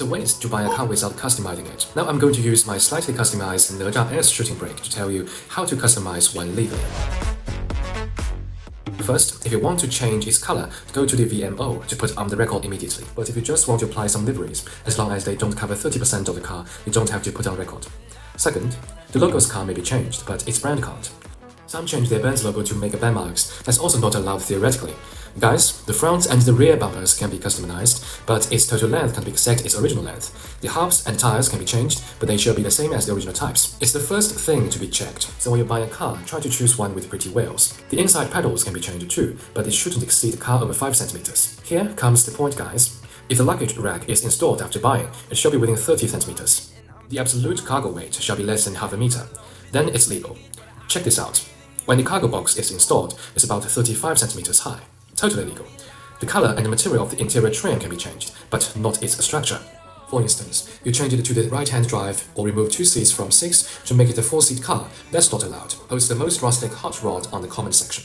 So ways to buy a car without customizing it. Now I'm going to use my slightly customized NETA S shooting brake to tell you how to customize one legally. First, if you want to change its color, go to the VMO to put on the record immediately. But if you just want to apply some liveries, as long as they don't cover 30% of the car, you don't have to put on record. Second, the logo's car may be changed, but its brand can't. Some change their band's logo to make a band marks. That's also not allowed theoretically. Guys, the front and the rear bumpers can be customized, but its total length can be set its original length. The hubs and tires can be changed, but they should be the same as the original types. It's the first thing to be checked, so when you buy a car, try to choose one with pretty wheels. The inside pedals can be changed too, but it shouldn't exceed the car over 5 cm. Here comes the point, guys. If the luggage rack is installed after buying, it should be within 30 cm. The absolute cargo weight shall be less than half a meter. Then it's legal. Check this out. When the cargo box is installed, it's about 35 cm high. Totally legal. The color and the material of the interior trim can be changed, but not its structure. For instance, you change it to the right-hand drive or remove 2 seats from 6 to make it a 4-seat car. That's not allowed. Post the most rustic hot rod on the comment section.